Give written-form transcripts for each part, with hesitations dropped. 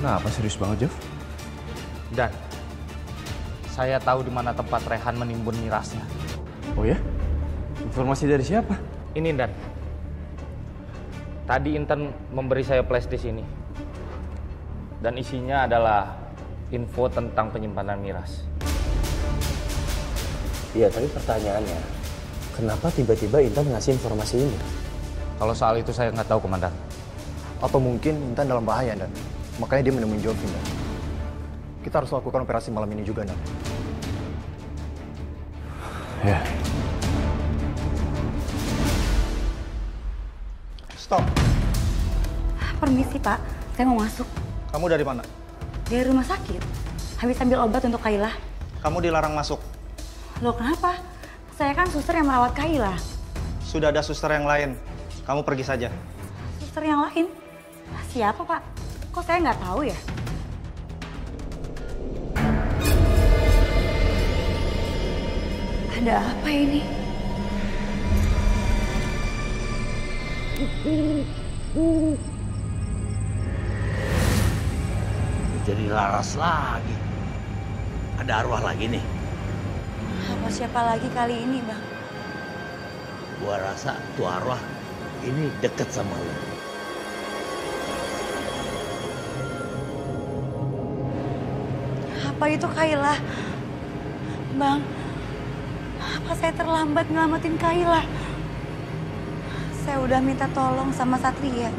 Kenapa serius banget, Jeff? Dan saya tahu di mana tempat Rehan menimbun mirasnya. Oh ya? Informasi dari siapa? Ini Dan. Tadi Intan memberi saya flash disk ini. Dan isinya adalah info tentang penyimpanan miras. Iya, tapi pertanyaannya, kenapa tiba-tiba Intan ngasih informasi ini? Kalau soal itu saya nggak tahu, Komandan. Atau mungkin Intan dalam bahaya, Dan. Makanya dia menemuin Jovin, Dan. Kita harus lakukan operasi malam ini juga, Dan. Ya. Stop. Permisi, Pak. Saya mau masuk. Kamu dari mana? Dari rumah sakit. Habis ambil obat untuk Kayla. Kamu dilarang masuk. Loh, kenapa? Saya kan suster yang merawat Kayla. Sudah ada suster yang lain. Kamu pergi saja. Suster yang lain? Siapa, Pak? Kok saya nggak tahu ya? Ada apa ini? Jadi Laras lagi. Ada arwah lagi nih. Apa siapa lagi kali ini, Bang? Gua rasa tuh arwah ini deket sama lo. Apa itu Kayla? Bang, apa saya terlambat nyelamatin Kayla? Saya udah minta tolong sama Satria.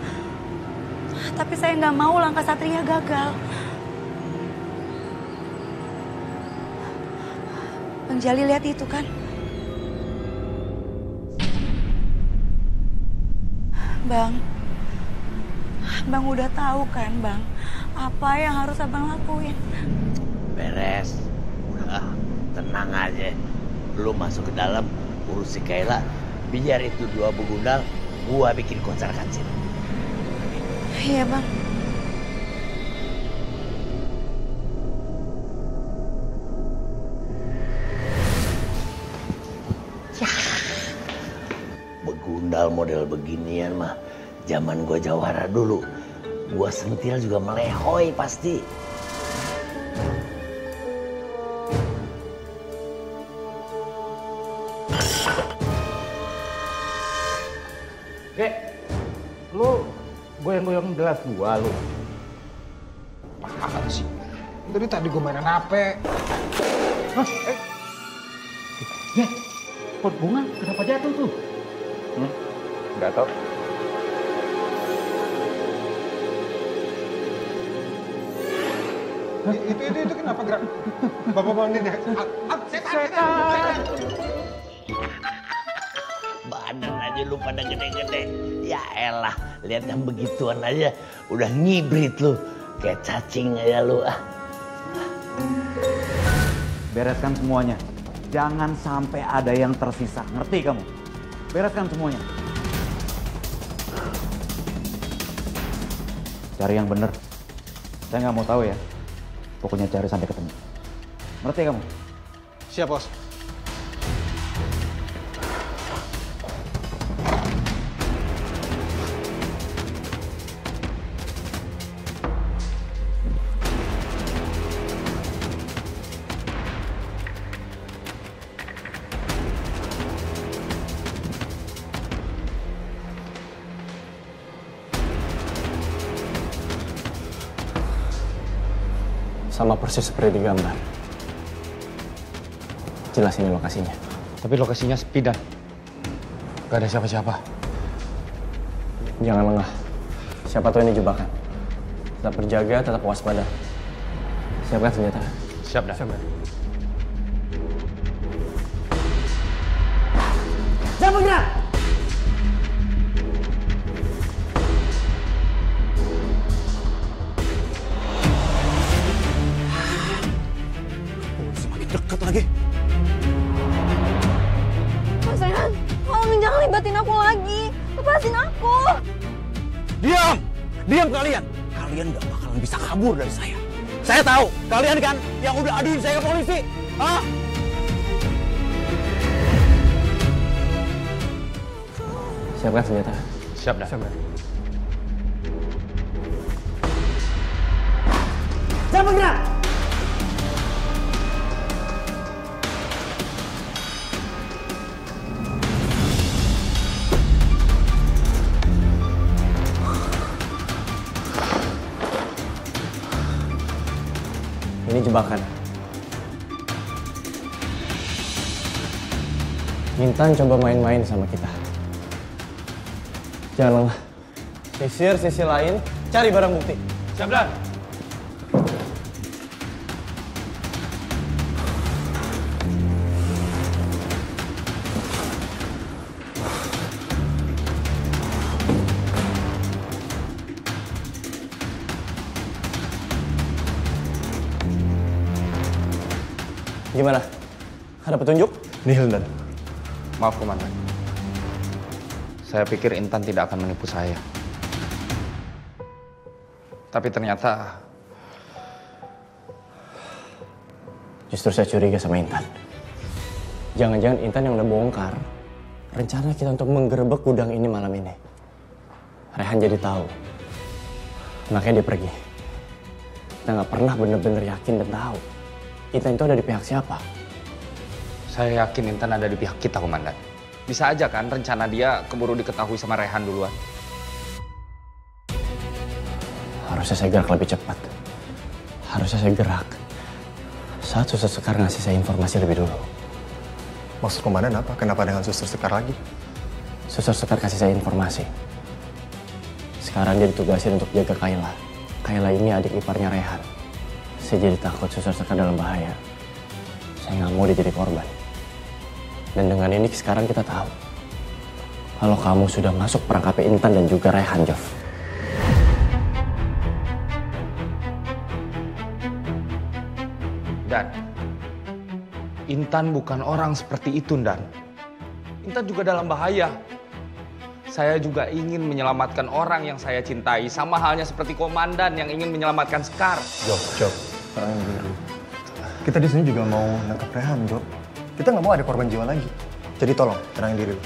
Tapi saya nggak mau langkah Satria gagal. Bang Jali lihat itu kan? Bang udah tahu kan, Bang? Apa yang harus Abang lakuin? Beres. Udah, tenang aja. Lu masuk ke dalam, urus si Kayla. Biar itu dua begundal, gua bikin konser kecil. Iya, Bang. Begundal model beginian mah zaman gua jawara dulu. Gua sentil juga melehoy pasti. Gek, lu goyang-goyang gelas gua lu. Apaan sih? Dari tadi gue mainan HP. Hah? Ya, pot bunga kenapa jatuh tuh? Nggak tahu. Itu kenapa gerak? Bapak bangunin ya. Setan. Badan aja lu pada gede-gede. Ya elah, lihat yang begituan aja udah ngibrit lu. Kayak cacing aja lu ah. Bereskan semuanya. Jangan sampai ada yang tersisa. Ngerti kamu? Bereskan semuanya. Cari yang bener. Saya nggak mau tahu ya. Pokoknya cari sampai ketemu. Ngerti kamu? Siap, Bos. Sama persis seperti di gambar. Jelas ini lokasinya. Tapi lokasinya sepi Dan. Gak ada siapa-siapa. Jangan lengah. Siapa tahu ini jebakan. Tetap berjaga, tetap waspada. Siapkan senjata. Siap Dan. Siapa gerak? Semakin dekat lagi. Mas Rehan, tolongin jangan libatin aku lagi. Lepasin aku. Diam! Diam kalian! Kalian gak bakalan bisa kabur dari saya. Saya tahu, kalian kan yang udah aduin saya ke polisi. Hah? Siapkan senjata. Siap Dan. Siap, Dan. Jangan bergerak! Ini jebakan. Intan coba main-main sama kita. Jangan lengah. Sisir sisi lain, cari barang bukti. Siap, Dan. Gimana? Ada petunjuk? Nihil, Dan. Maaf, Komandan. Saya pikir Intan tidak akan menipu saya. Tapi ternyata... Justru saya curiga sama Intan. Jangan-jangan Intan yang udah bongkar rencana kita untuk menggerebek gudang ini malam ini. Rehan jadi tahu. Makanya dia pergi. Kita nggak pernah bener-bener yakin dan tahu Intan itu ada di pihak siapa. Saya yakin Intan ada di pihak kita, Komandan. Bisa aja kan rencana dia keburu diketahui sama Rehan duluan. Harusnya saya gerak lebih cepat. Harusnya saya gerak saat Suster Sekar ngasih saya informasi lebih dulu. Maksud komandan apa? Kenapa dengan Suster Sekar lagi? Suster Sekar kasih saya informasi. Sekarang dia ditugasin untuk jaga Kayla. Kayla ini adik iparnya Rehan. Saya jadi takut Suster Sekar dalam bahaya. Saya nggak mau dia jadi korban. Dan dengan ini sekarang kita tahu kalau kamu sudah masuk perangkapnya Intan dan juga Rehan, Jof. Dan Intan bukan orang seperti itu, Dan. Intan juga dalam bahaya. Saya juga ingin menyelamatkan orang yang saya cintai, sama halnya seperti komandan yang ingin menyelamatkan Sekar. Job, tenangin dulu. Kita di sini juga mau nangkap Rehan, Job. Kita nggak mau ada korban jiwa lagi. Jadi tolong, tenangin diri lu.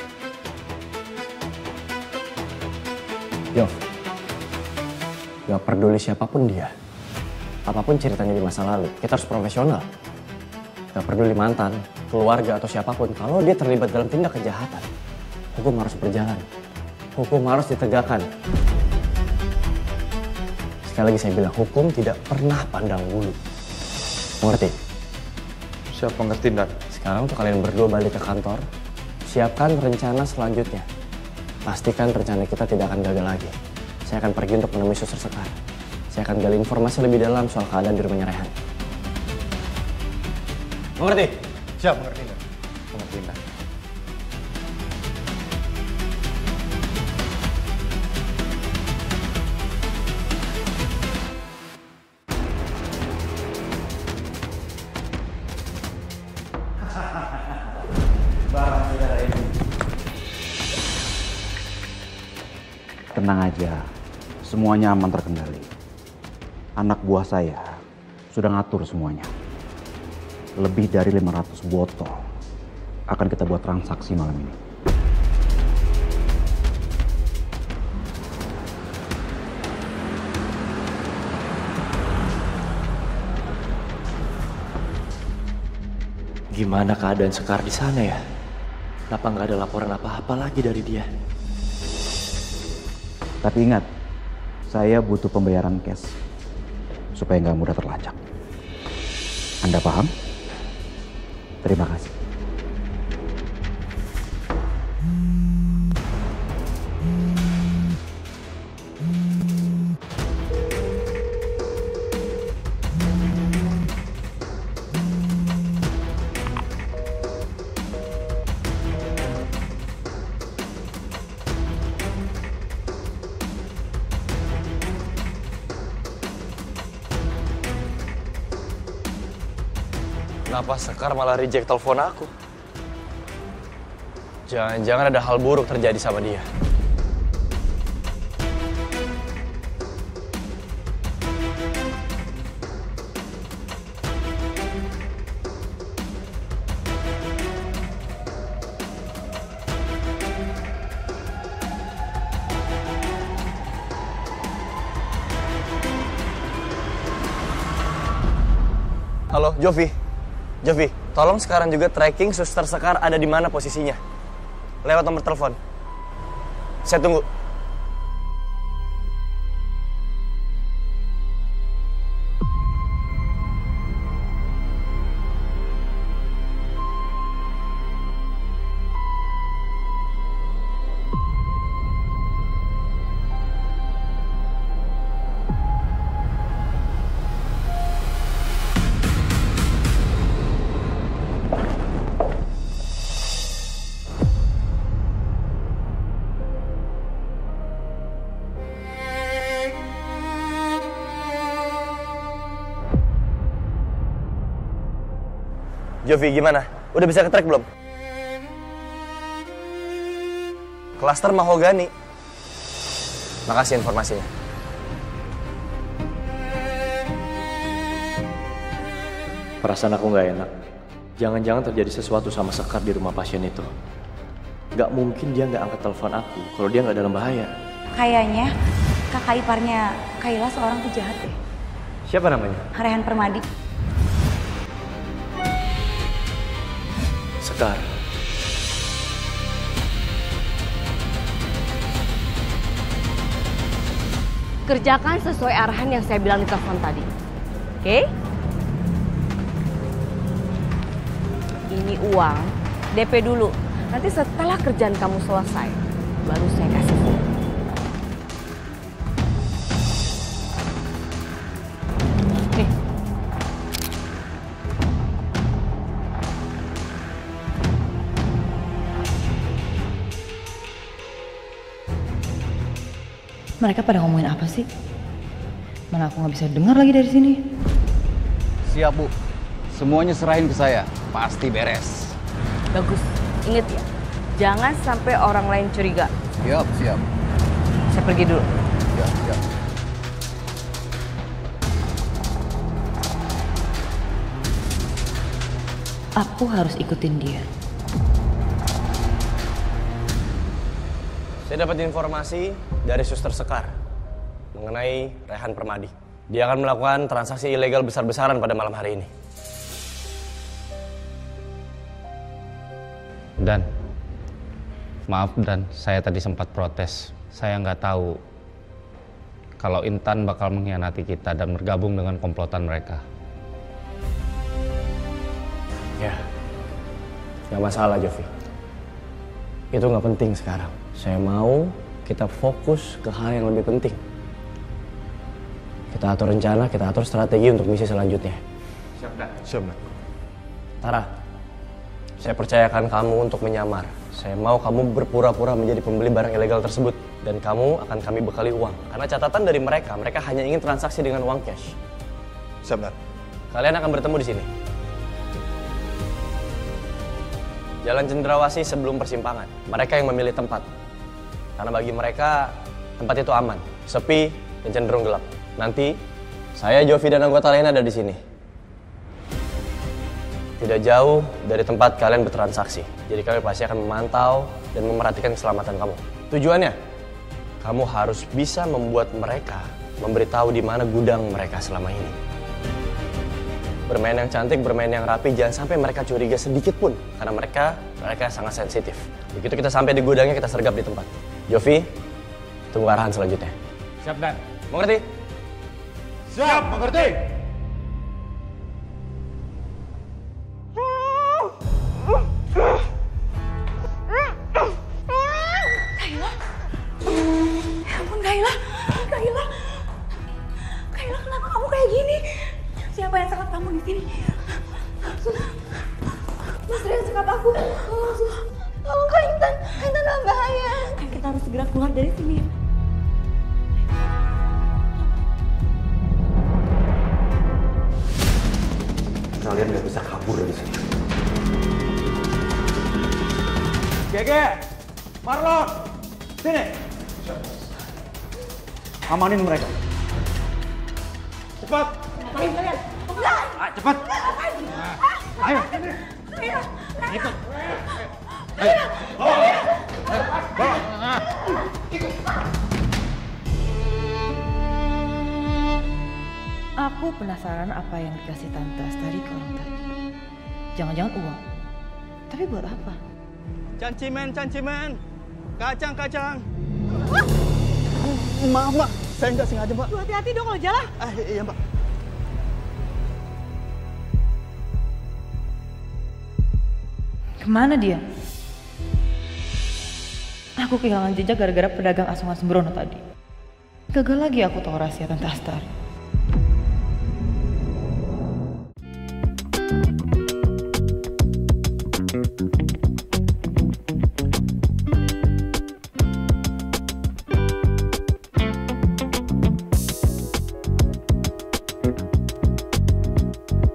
Jof, gak peduli siapapun dia. Apapun ceritanya di masa lalu, kita harus profesional. Gak peduli mantan, keluarga, atau siapapun. Kalau dia terlibat dalam tindak kejahatan, hukum harus berjalan. Hukum harus ditegakkan. Sekali lagi saya bilang, hukum tidak pernah pandang bulu. Mengerti? Siap, mengerti, Dan. Sekarang untuk kalian berdua balik ke kantor, siapkan rencana selanjutnya. Pastikan rencana kita tidak akan gagal lagi. Saya akan pergi untuk menemui Suster Sekar. Saya akan gali informasi lebih dalam soal keadaan di rumahnya Rehan. Mengerti? Siap, mengerti, Dan. Mengerti, Dan. Tenang aja, semuanya aman terkendali. Anak buah saya sudah ngatur semuanya. Lebih dari 500 botol akan kita buat transaksi malam ini. Gimana keadaan Sekar di sana ya? Kenapa nggak ada laporan apa-apa lagi dari dia? Tapi ingat, saya butuh pembayaran cash supaya nggak mudah terlacak. Anda paham? Terima kasih. Kenapa Sekar malah reject telepon aku? Jangan-jangan ada hal buruk terjadi sama dia. Halo, Jovi. Jovi, tolong sekarang juga tracking Suster Sekar ada di mana posisinya. Lewat nomor telepon. Saya tunggu. Jovi, gimana? Udah bisa ke-track belum? Klaster mahogani. Makasih informasinya. Perasaan aku nggak enak. Jangan-jangan terjadi sesuatu sama Sekar di rumah pasien itu. Nggak mungkin dia nggak angkat telepon aku kalau dia nggak dalam bahaya. Kayaknya kakak iparnya Kayla seorang penjahat deh. Siapa namanya? Rehan Permadi. Sekar. Kerjakan sesuai arahan yang saya bilang di telepon tadi. Oke? Ini uang, DP dulu. Nanti setelah kerjaan kamu selesai, baru saya kasih. Nih. Mereka pada ngomongin apa sih? Mana aku nggak bisa dengar lagi dari sini. Siap, Bu. Semuanya serahin ke saya. Pasti beres. Bagus. Ingat ya, jangan sampai orang lain curiga. Siap, siap. Saya pergi dulu. Siap, siap. Aku harus ikutin dia. Saya dapat informasi dari Suster Sekar mengenai Rehan Permadi. Dia akan melakukan transaksi ilegal besar-besaran pada malam hari ini. Dan maaf Dan, saya tadi sempat protes. Saya nggak tahu kalau Intan bakal mengkhianati kita dan bergabung dengan komplotan mereka. Ya, nggak masalah Jovi. Itu nggak penting sekarang. Saya mau kita fokus ke hal yang lebih penting. Kita atur rencana, kita atur strategi untuk misi selanjutnya. Siap, Dan. Siap, Dan. Tara, saya percayakan kamu untuk menyamar. Saya mau kamu berpura-pura menjadi pembeli barang ilegal tersebut. Dan kamu akan kami bekali uang. Karena catatan dari mereka hanya ingin transaksi dengan uang cash. Siap, Dan. Kalian akan bertemu di sini. Jalan Cendrawasih sebelum persimpangan. Mereka yang memilih tempat. Karena bagi mereka, tempat itu aman, sepi, dan cenderung gelap. Nanti, saya, Jovi, dan anggota lain ada di sini. Tidak jauh dari tempat kalian bertransaksi. Jadi kami pasti akan memantau dan memerhatikan keselamatan kamu. Tujuannya, kamu harus bisa membuat mereka memberitahu di mana gudang mereka selama ini. Bermain yang cantik, bermain yang rapi, jangan sampai mereka curiga sedikit pun. Karena mereka sangat sensitif. Begitu kita sampai di gudangnya, kita sergap di tempat. Jovi, tunggu arahan selanjutnya. Siap, Dan. Mengerti? Siap, mengerti. Kayla? Ya ampun Kayla. Kayla. Kayla, kenapa kamu kayak gini? Siapa yang sekap kamu di sini? Mas Rian sekap aku. Tolong Kak Intan. Intan dalam bahaya. Kan kita harus segera keluar dari sini. Kalian gak bisa kabur dari sini. Gege, Marlon, sini. Amanin mereka. Cepat. Ngapain kalian? Cepat. Ayo. Ikut. Ayo. Aku penasaran apa yang dikasih Tante Astari ke orang tadi. Jangan-jangan uang. Tapi buat apa? Cancimen, kacang. Maaf mbak, saya nggak sengaja mbak. Hati-hati dong kalau jalan. Iya mbak. Kemana dia? Aku kehilangan jejak gara-gara pedagang asongan sembrono tadi. Gagal lagi aku tahu rahasia Tante Astari.